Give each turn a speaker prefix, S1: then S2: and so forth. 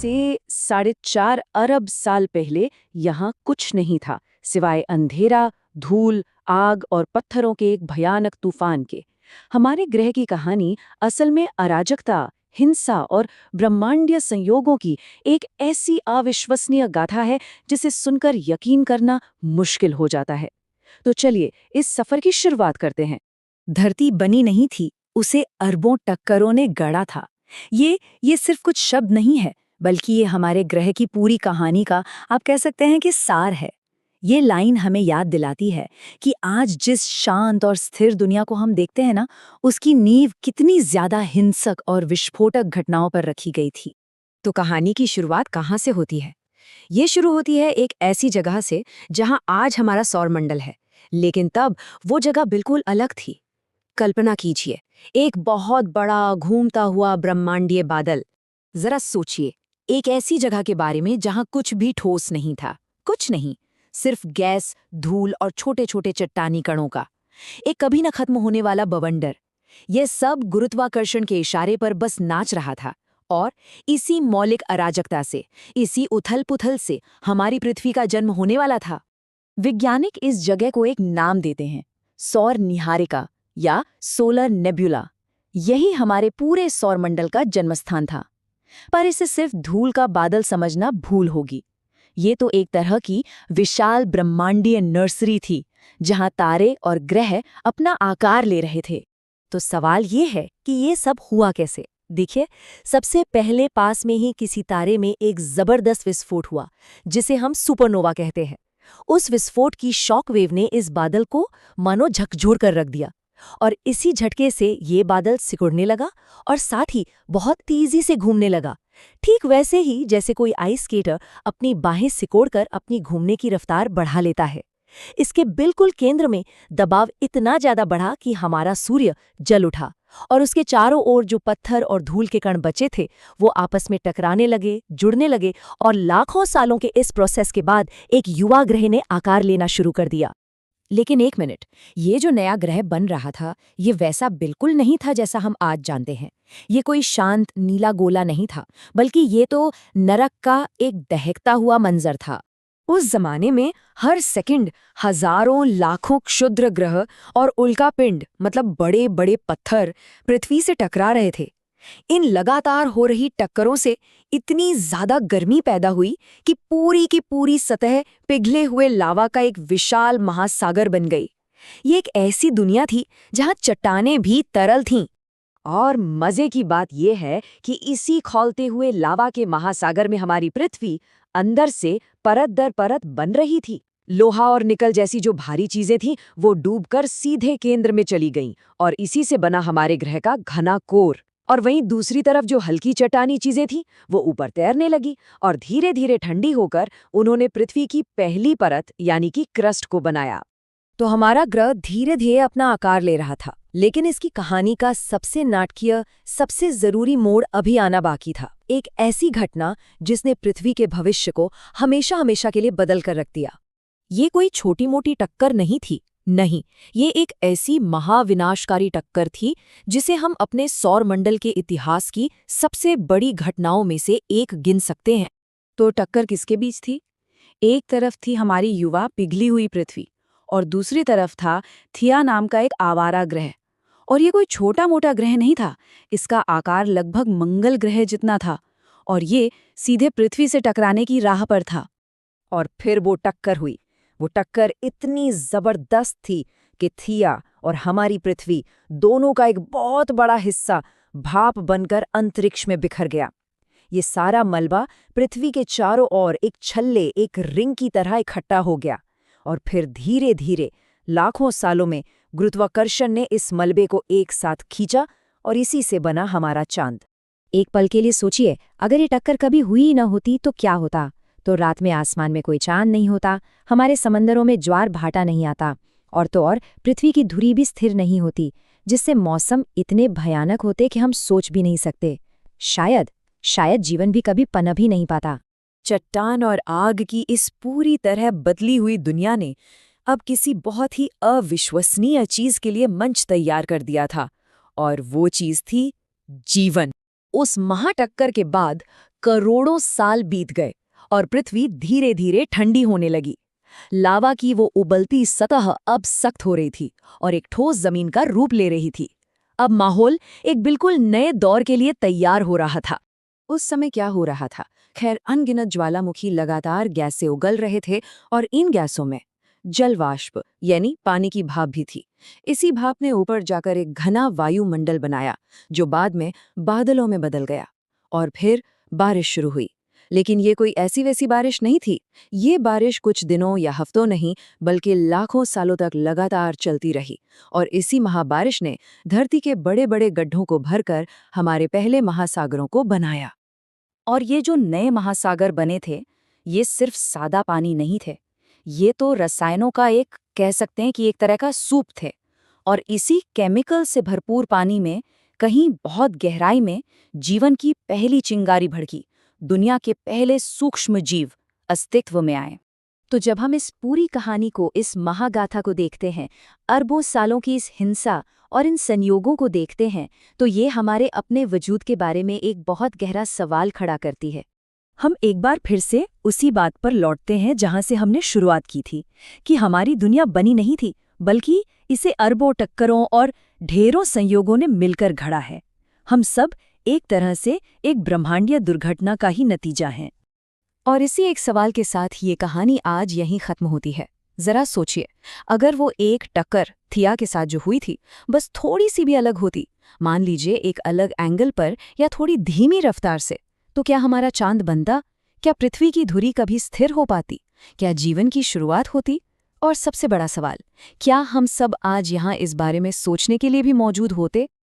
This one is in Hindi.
S1: से 4.5 अरब साल पहले यहाँ कुछ नहीं था सिवाय अंधेरा, धूल, आग और पत्थरों के एक भयानक तूफान के। हमारे ग्रह की कहानी असल में अराजकता, हिंसा और ब्रह्मांडीय संयोगों की एक ऐसी अविश्वसनीय गाथा है जिसे सुनकर यकीन करना मुश्किल हो जाता है। तो चलिए इस सफर की शुरुआत करते हैं।
S2: धरती बनी नहीं थी, उसे अरबों टक्करों ने गढ़ा था। ये सिर्फ कुछ शब्द नहीं है, बल्कि ये हमारे ग्रह की पूरी कहानी का आप कह सकते हैं कि सार है। ये लाइन हमें याद दिलाती है कि आज जिस शांत और स्थिर दुनिया को हम देखते हैं ना, उसकी नींव कितनी ज्यादा हिंसक और विस्फोटक घटनाओं पर रखी गई थी।
S3: तो कहानी की शुरुआत कहाँ से होती है? ये शुरू होती है एक ऐसी जगह से जहाँ आज हमारा सौरमंडल है, लेकिन तब वो जगह बिल्कुल अलग थी। कल्पना कीजिए, एक बहुत बड़ा घूमता हुआ ब्रह्मांडीय बादल। जरा सोचिए, एक ऐसी जगह के बारे में जहाँ कुछ भी ठोस नहीं था, कुछ नहीं, सिर्फ गैस, धूल और छोटे छोटे चट्टानी कणों का एक कभी न खत्म होने वाला बवंडर। यह सब गुरुत्वाकर्षण के इशारे पर बस नाच रहा था। और इसी मौलिक अराजकता से, इसी उथल-पुथल से हमारी पृथ्वी का जन्म होने वाला था।
S2: वैज्ञानिक इस जगह को एक नाम देते हैं, सौर निहारिका या सोलर नेब्युला। यही हमारे पूरे सौरमंडल का जन्मस्थान था। पर इसे सिर्फ धूल का बादल समझना भूल होगी। ये तो एक तरह की विशाल ब्रह्मांडीय नर्सरी थी, जहां तारे और ग्रह अपना आकार ले रहे थे। तो सवाल ये है कि ये सब हुआ कैसे? देखिए, सबसे पहले पास में ही किसी तारे में एक जबरदस्त विस्फोट हुआ, जिसे हम सुपरनोवा कहते हैं। उस विस्फोट की शॉक वेव ने इस बादल को मानो झकझोर कर रख दिया, और इसी झटके से ये बादल सिकुड़ने लगा और साथ ही बहुत तेजी से घूमने लगा। ठीक वैसे ही जैसे कोई आइस स्केटर अपनी बाहें सिकोड़कर अपनी घूमने की रफ्तार बढ़ा लेता है। इसके बिल्कुल केंद्र में दबाव इतना ज्यादा बढ़ा कि हमारा सूर्य जल उठा, और उसके चारों ओर जो पत्थर और धूल के कण बचे थे वो आपस में टकराने लगे, जुड़ने लगे, और लाखों सालों के इस प्रोसेस के बाद एक युवा ग्रह ने आकार लेना शुरू कर दिया।
S3: लेकिन एक मिनट, ये जो नया ग्रह बन रहा था, ये वैसा बिल्कुल नहीं था जैसा हम आज जानते हैं। ये कोई शांत नीला गोला नहीं था, बल्कि ये तो नरक का एक दहकता हुआ मंजर था। उस जमाने में हर सेकंड हजारों लाखों क्षुद्र ग्रह और उल्कापिंड, मतलब बड़े बड़े पत्थर, पृथ्वी से टकरा रहे थे। इन लगातार हो रही टक्करों से इतनी ज्यादा गर्मी पैदा हुई कि पूरी की पूरी सतह पिघले हुए लावा का एक विशाल महासागर बन गई। ये एक ऐसी दुनिया थी जहां चट्टानें भी तरल थीं।
S1: और मजे की बात यह है कि इसी खौलते हुए लावा के महासागर में हमारी पृथ्वी अंदर से परत दर परत बन रही थी। लोहा और निकल जैसी जो भारी चीजें थीं वो डूबकर सीधे केंद्र में चली गईं, और इसी से बना हमारे ग्रह का घना कोर। और वहीं दूसरी तरफ जो हल्की चट्टानी चीजें थीं वो ऊपर तैरने लगी, और धीरे धीरे ठंडी होकर उन्होंने पृथ्वी की पहली परत यानी कि क्रस्ट को बनाया।
S3: तो हमारा ग्रह धीरे धीरे अपना आकार ले रहा था, लेकिन इसकी कहानी का सबसे नाटकीय, सबसे जरूरी मोड़ अभी आना बाकी था। एक ऐसी घटना जिसने पृथ्वी के भविष्य को हमेशा हमेशा के लिए बदल कर रख दिया। ये कोई छोटी मोटी टक्कर नहीं थी, नहीं, ये एक ऐसी महाविनाशकारी टक्कर थी जिसे हम अपने सौरमंडल के इतिहास की सबसे बड़ी घटनाओं में से एक गिन सकते हैं।
S1: तो टक्कर किसके बीच थी? एक तरफ थी हमारी युवा पिघली हुई पृथ्वी, और दूसरी तरफ था थिया नाम का एक आवारा ग्रह। और ये कोई छोटा मोटा ग्रह नहीं था, इसका आकार लगभग मंगल ग्रह जितना था, और ये सीधे पृथ्वी से टकराने की राह पर था।
S3: और फिर वो टक्कर हुई। वो टक्कर इतनी जबरदस्त थी कि थिया और हमारी पृथ्वी दोनों का एक बहुत बड़ा हिस्सा भाप बनकर अंतरिक्ष में बिखर गया। ये सारा मलबा पृथ्वी के चारों ओर एक छल्ले, एक रिंग की तरह इकट्ठा हो गया, और फिर धीरे धीरे लाखों सालों में गुरुत्वाकर्षण ने इस मलबे को एक साथ खींचा, और इसी से बना हमारा चांद।
S2: एक पल के लिए सोचिए, अगर ये टक्कर कभी हुई न होती तो क्या होता? तो रात में आसमान में कोई चांद नहीं होता, हमारे समंदरों में ज्वार भाटा नहीं आता, और तो और पृथ्वी की धुरी भी स्थिर नहीं होती, जिससे मौसम इतने भयानक होते कि हम सोच भी नहीं सकते। शायद जीवन भी कभी पनप ही नहीं पाता।
S3: चट्टान और आग की इस पूरी तरह बदली हुई दुनिया ने अब किसी बहुत ही अविश्वसनीय चीज के लिए मंच तैयार कर दिया था, और वो चीज थी जीवन। उस महाटक्कर के बाद
S2: करोड़ों साल बीत गए और पृथ्वी धीरे धीरे ठंडी होने लगी। लावा की वो उबलती सतह अब सख्त हो रही थी और एक ठोस जमीन का रूप ले रही थी। अब माहौल एक बिल्कुल नए दौर के लिए तैयार हो रहा था।
S3: उस समय क्या हो रहा था? खैर, अनगिनत ज्वालामुखी लगातार गैस से उगल रहे थे और इन गैसों में जलवाष्प यानी पानी की भाप भी थी। इसी भाप ने ऊपर जाकर एक घना वायुमंडल बनाया जो बाद में बादलों में बदल गया और फिर बारिश शुरू हुई। लेकिन ये कोई ऐसी वैसी बारिश नहीं थी। ये बारिश कुछ दिनों या हफ्तों नहीं बल्कि लाखों सालों तक लगातार चलती रही और इसी महाबारिश ने धरती के बड़े बड़े गड्ढों को भरकर हमारे पहले महासागरों को बनाया।
S2: और ये जो नए महासागर बने थे, ये सिर्फ सादा पानी नहीं थे। ये तो रसायनों का एक, कह सकते हैं कि एक तरह का सूप थे। और इसी केमिकल से भरपूर पानी में कहीं बहुत गहराई में जीवन की पहली चिंगारी भड़की। दुनिया के पहले सूक्ष्म जीव अस्तित्व में आए। तो जब हम इस पूरी कहानी को, इस महागाथा को देखते हैं, अरबों सालों की इस हिंसा और इन संयोगों को देखते हैं, तो ये हमारे अपने वजूद के बारे में एक बहुत गहरा सवाल खड़ा करती है। हम एक बार फिर से उसी बात पर लौटते हैं जहां से हमने शुरुआत की थी, कि हमारी दुनिया बनी नहीं थी, बल्कि इसे अरबों टक्करों और ढेरों संयोगों ने मिलकर घड़ा है। हम सब एक तरह से एक ब्रह्मांडीय दुर्घटना का ही नतीजा हैं।
S3: और इसी एक सवाल के साथ ये कहानी आज यहीं खत्म होती है। जरा सोचिए, अगर वो एक टक्कर थिया के साथ जो हुई थी बस थोड़ी सी भी अलग होती, मान लीजिए एक अलग एंगल पर या थोड़ी धीमी रफ्तार से, तो क्या हमारा चांद बनता? क्या पृथ्वी की धुरी कभी स्थिर हो पाती? क्या जीवन की शुरुआत होती? और सबसे बड़ा सवाल, क्या हम सब आज यहाँ इस बारे में सोचने के लिए भी मौजूद होते?